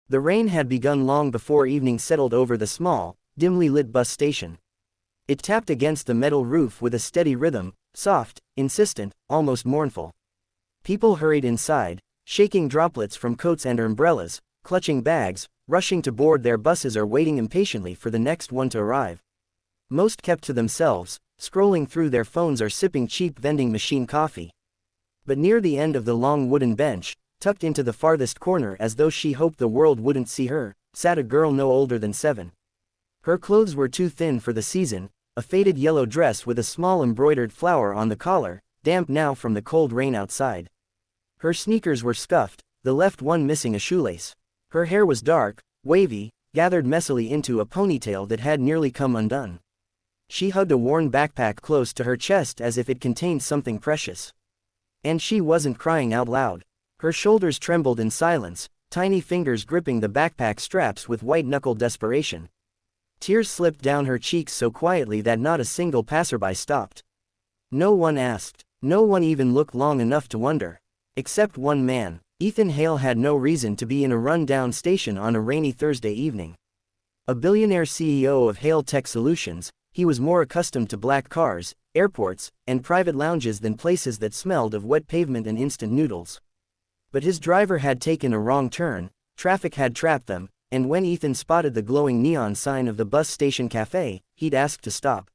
The rain had begun long before evening settled over the small, dimly lit bus station. It tapped against the metal roof with a steady rhythm, soft, insistent, almost mournful. People hurried inside, shaking droplets from coats and umbrellas, clutching bags, rushing to board their buses or waiting impatiently for the next one to arrive. Most kept to themselves, scrolling through their phones or sipping cheap vending machine coffee. But near the end of the long wooden bench, tucked into the farthest corner as though she hoped the world wouldn't see her, sat a girl no older than 7. Her clothes were too thin for the season, a faded yellow dress with a small embroidered flower on the collar, damp now from the cold rain outside. Her sneakers were scuffed, the left one missing a shoelace. Her hair was dark, wavy, gathered messily into a ponytail that had nearly come undone. She hugged a worn backpack close to her chest as if it contained something precious. And she wasn't crying out loud. Her shoulders trembled in silence, tiny fingers gripping the backpack straps with white-knuckled desperation. Tears slipped down her cheeks so quietly that not a single passerby stopped. No one asked. No one even looked long enough to wonder. Except one man. Ethan Hale had no reason to be in a run-down station on a rainy Thursday evening. A billionaire CEO of Hale Tech Solutions, he was more accustomed to black cars, airports, and private lounges than places that smelled of wet pavement and instant noodles. But his driver had taken a wrong turn, traffic had trapped them, and when Ethan spotted the glowing neon sign of the bus station cafe, he'd asked to stop.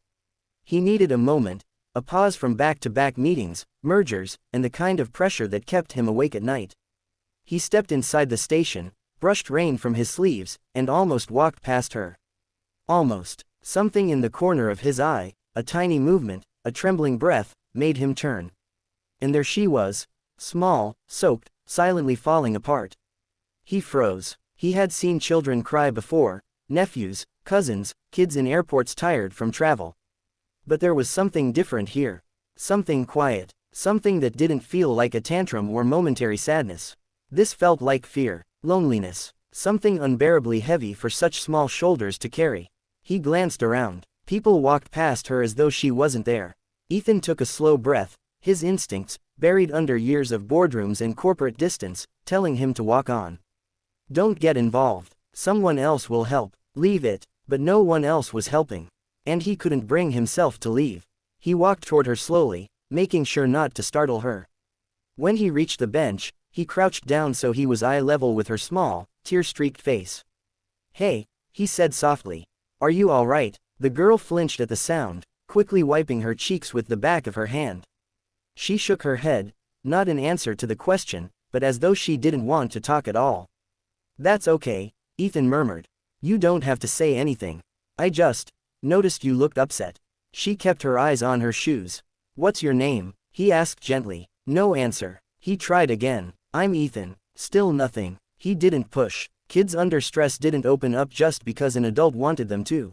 He needed a moment, a pause from back-to-back meetings, mergers, and the kind of pressure that kept him awake at night. He stepped inside the station, brushed rain from his sleeves, and almost walked past her. Almost. Something in the corner of his eye, a tiny movement, a trembling breath, made him turn. And there she was, small, soaked, silently falling apart. He froze. He had seen children cry before, nephews, cousins, kids in airports tired from travel. But there was something different here. Something quiet, something that didn't feel like a tantrum or momentary sadness. This felt like fear, loneliness, something unbearably heavy for such small shoulders to carry. He glanced around. People walked past her as though she wasn't there. Ethan took a slow breath, his instincts, buried under years of boardrooms and corporate distance, telling him to walk on. Don't get involved. Someone else will help. Leave it. But no one else was helping. And he couldn't bring himself to leave. He walked toward her slowly, making sure not to startle her. When he reached the bench, he crouched down so he was eye level with her small, tear-streaked face. "Hey," he said softly. "Are you all right?" The girl flinched at the sound, quickly wiping her cheeks with the back of her hand. She shook her head, not in answer to the question, but as though she didn't want to talk at all. "That's okay," Ethan murmured. "You don't have to say anything. I just noticed you looked upset." She kept her eyes on her shoes. "What's your name?" he asked gently. No answer. He tried again. "I'm Ethan." Still nothing. He didn't push. Kids under stress didn't open up just because an adult wanted them to.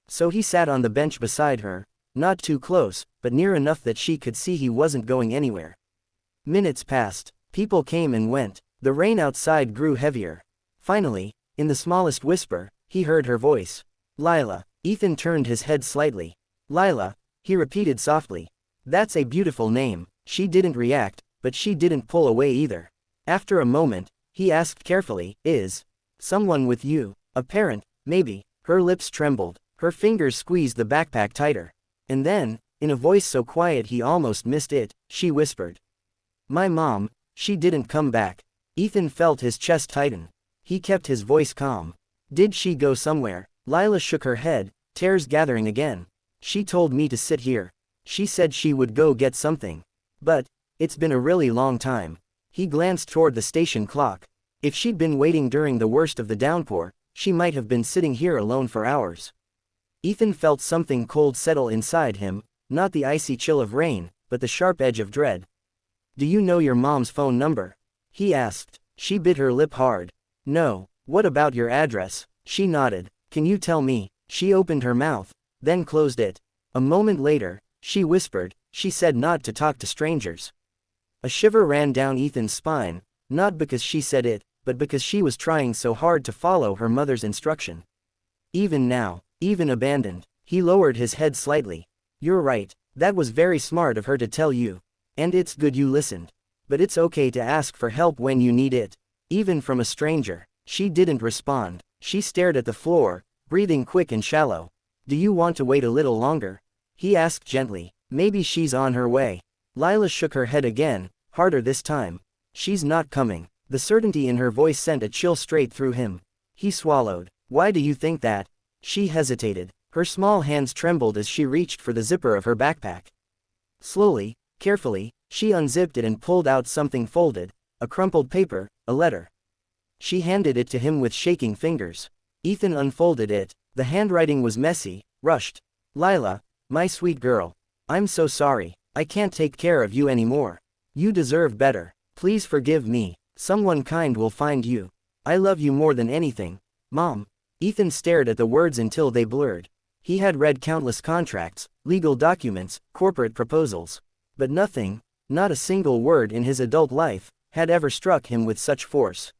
So he sat on the bench beside her, not too close, but near enough that she could see he wasn't going anywhere. Minutes passed. People came and went. The rain outside grew heavier. Finally, in the smallest whisper, he heard her voice. "Lila." Ethan turned his head slightly. "Lila," he repeated softly. "That's a beautiful name." She didn't react, but she didn't pull away either. After a moment, he asked carefully, "Is someone with you? A parent, maybe?" Her lips trembled. Her fingers squeezed the backpack tighter. And then, in a voice so quiet he almost missed it, she whispered. "My mom, she didn't come back." Ethan felt his chest tighten. He kept his voice calm. "Did she go somewhere?" Lila shook her head, tears gathering again. "She told me to sit here. She said she would go get something. But it's been a really long time." He glanced toward the station clock. If she'd been waiting during the worst of the downpour, she might have been sitting here alone for hours. Ethan felt something cold settle inside him, not the icy chill of rain, but the sharp edge of dread. "Do you know your mom's phone number?" he asked. She bit her lip hard. "No." "What about your address?" She nodded. "Can you tell me?" She opened her mouth, then closed it. A moment later, she whispered, "She said not to talk to strangers." A shiver ran down Ethan's spine, not because she said it, but because she was trying so hard to follow her mother's instruction. Even now, even abandoned, he lowered his head slightly. "You're right, that was very smart of her to tell you. And it's good you listened. But it's okay to ask for help when you need it. Even from a stranger." She didn't respond. She stared at the floor, breathing quick and shallow. Do you want to wait a little longer? He asked gently. Maybe she's on her way. Lila shook her head again, harder this time. She's not coming. The certainty in her voice sent a chill straight through him. He swallowed. Why do you think that? She hesitated. Her small hands trembled as she reached for the zipper of her backpack. Slowly, carefully, she unzipped it and pulled out something folded, a crumpled paper, a letter. She handed it to him with shaking fingers. Ethan unfolded it. The handwriting was messy, rushed. Lila, my sweet girl. I'm so sorry. I can't take care of you anymore. You deserve better. Please forgive me. Someone kind will find you. I love you more than anything. Mom. Ethan stared at the words until they blurred. He had read countless contracts, legal documents, corporate proposals. But nothing, not a single word in his adult life, had ever struck him with such force.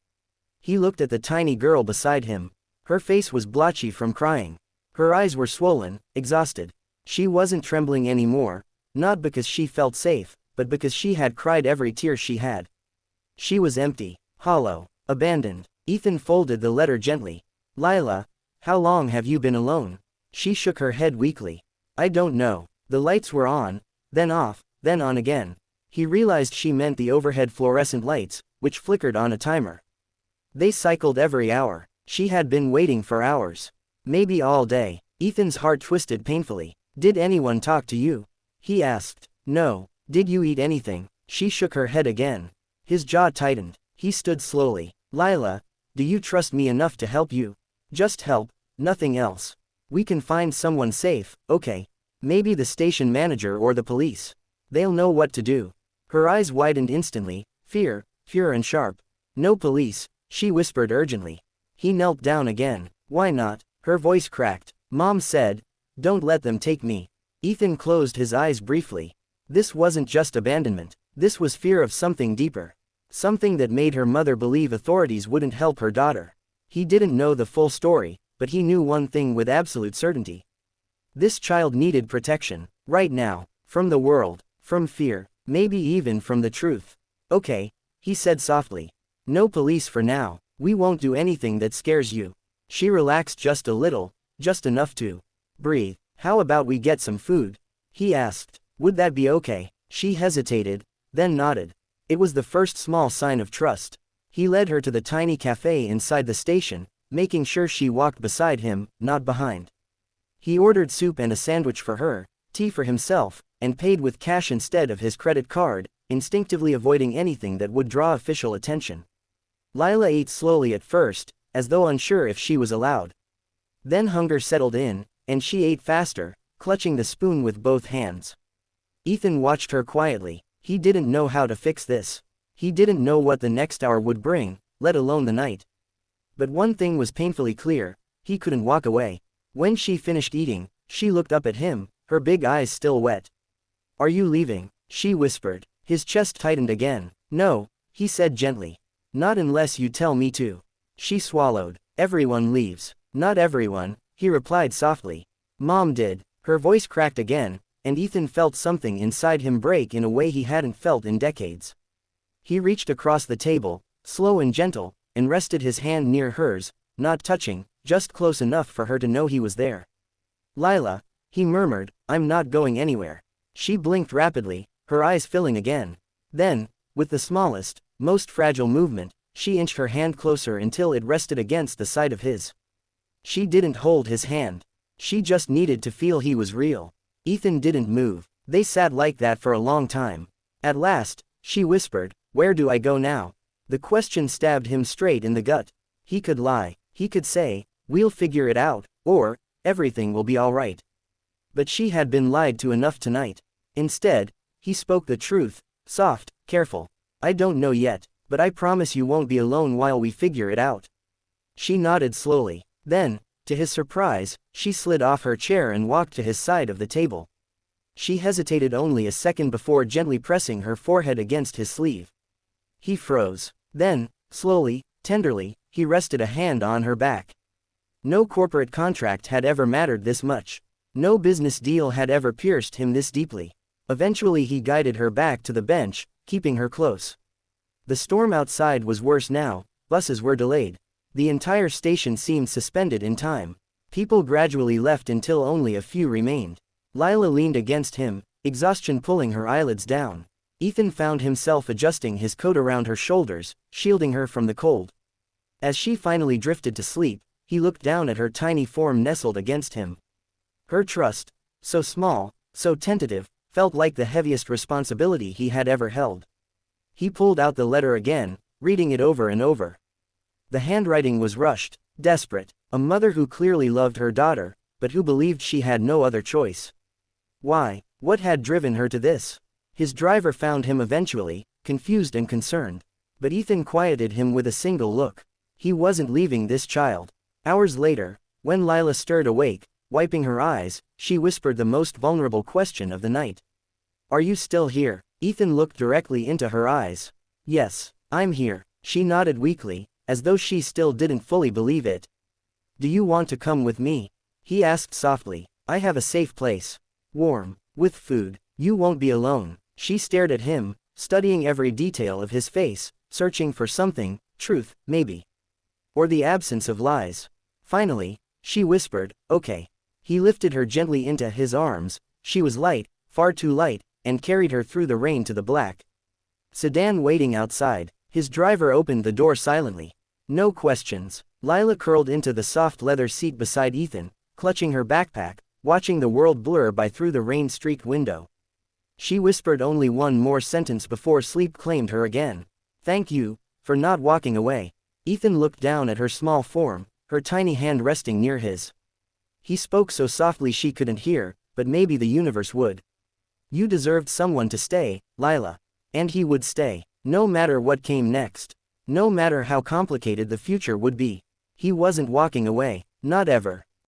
He looked at the tiny girl beside him. Her face was blotchy from crying. Her eyes were swollen, exhausted. She wasn't trembling anymore, not because she felt safe, but because she had cried every tear she had. She was empty, hollow, abandoned. Ethan folded the letter gently. Lila, how long have you been alone? She shook her head weakly. I don't know. The lights were on, then off, then on again. He realized she meant the overhead fluorescent lights, which flickered on a timer. They cycled every hour. She had been waiting for hours. Maybe all day. Ethan's heart twisted painfully. Did anyone talk to you? He asked. No. Did you eat anything? She shook her head again. His jaw tightened. He stood slowly. Lila, do you trust me enough to help you? Just help, nothing else. We can find someone safe, okay? Maybe the station manager or the police. They'll know what to do. Her eyes widened instantly, fear and sharp. No police, she whispered urgently. He knelt down again. Why not? Her voice cracked. Mom said, don't let them take me. Ethan closed his eyes briefly. This wasn't just abandonment. This was fear of something deeper. Something that made her mother believe authorities wouldn't help her daughter. He didn't know the full story, but he knew one thing with absolute certainty. This child needed protection, right now, from the world, from fear, maybe even from the truth. Okay, he said softly. No police for now. We won't do anything that scares you. She relaxed just a little, just enough to breathe. How about we get some food? He asked. Would that be okay? She hesitated, then nodded. It was the first small sign of trust. He led her to the tiny cafe inside the station, making sure she walked beside him, not behind. He ordered soup and a sandwich for her, tea for himself, and paid with cash instead of his credit card, instinctively avoiding anything that would draw official attention. Lila ate slowly at first, as though unsure if she was allowed. Then hunger settled in, and she ate faster, clutching the spoon with both hands. Ethan watched her quietly. He didn't know how to fix this. He didn't know what the next hour would bring, let alone the night. But one thing was painfully clear, he couldn't walk away. When she finished eating, she looked up at him, her big eyes still wet. Are you leaving? She whispered. His chest tightened again. No, he said gently. Not unless you tell me to. She swallowed. Everyone leaves. Not everyone, he replied softly. Mom did. Her voice cracked again, and Ethan felt something inside him break in a way he hadn't felt in decades. He reached across the table, slow and gentle, and rested his hand near hers, not touching, just close enough for her to know he was there. Lila, he murmured, I'm not going anywhere. She blinked rapidly, her eyes filling again. Then, with the smallest, most fragile movement, she inched her hand closer until it rested against the side of his. She didn't hold his hand. She just needed to feel he was real. Ethan didn't move. They sat like that for a long time. At last, she whispered, where do I go now? The question stabbed him straight in the gut. He could lie. He could say, we'll figure it out, or, everything will be all right. But she had been lied to enough tonight. Instead, he spoke the truth, soft, careful. I don't know yet, but I promise you won't be alone while we figure it out. She nodded slowly. Then, to his surprise, she slid off her chair and walked to his side of the table. She hesitated only a second before gently pressing her forehead against his sleeve. He froze. Then, slowly, tenderly, he rested a hand on her back. No corporate contract had ever mattered this much. No business deal had ever pierced him this deeply. Eventually he guided her back to the bench, keeping her close. The storm outside was worse now, buses were delayed. The entire station seemed suspended in time. People gradually left until only a few remained. Lila leaned against him, exhaustion pulling her eyelids down. Ethan found himself adjusting his coat around her shoulders, shielding her from the cold. As she finally drifted to sleep, he looked down at her tiny form nestled against him. Her trust, so small, so tentative, felt like the heaviest responsibility he had ever held. He pulled out the letter again, reading it over and over. The handwriting was rushed, desperate, a mother who clearly loved her daughter, but who believed she had no other choice. Why? What had driven her to this? His driver found him eventually, confused and concerned. But Ethan quieted him with a single look. He wasn't leaving this child. Hours later, when Lila stirred awake, wiping her eyes, she whispered the most vulnerable question of the night. "Are you still here?" Ethan looked directly into her eyes. "Yes, I'm here." She nodded weakly, as though she still didn't fully believe it. "Do you want to come with me?" he asked softly. "I have a safe place. Warm, with food. You won't be alone." She stared at him, studying every detail of his face, searching for something, truth, maybe. Or the absence of lies. Finally, she whispered, "Okay." He lifted her gently into his arms. She was light, far too light, and carried her through the rain to the black sedan waiting outside. His driver opened the door silently. No questions. Lila curled into the soft leather seat beside Ethan, clutching her backpack, watching the world blur by through the rain-streaked window. She whispered only one more sentence before sleep claimed her again. "Thank you, for not walking away." Ethan looked down at her small form, her tiny hand resting near his. He spoke so softly she couldn't hear, but maybe the universe would. "You deserved someone to stay, Lila." And he would stay, no matter what came next. No matter how complicated the future would be. He wasn't walking away, not ever.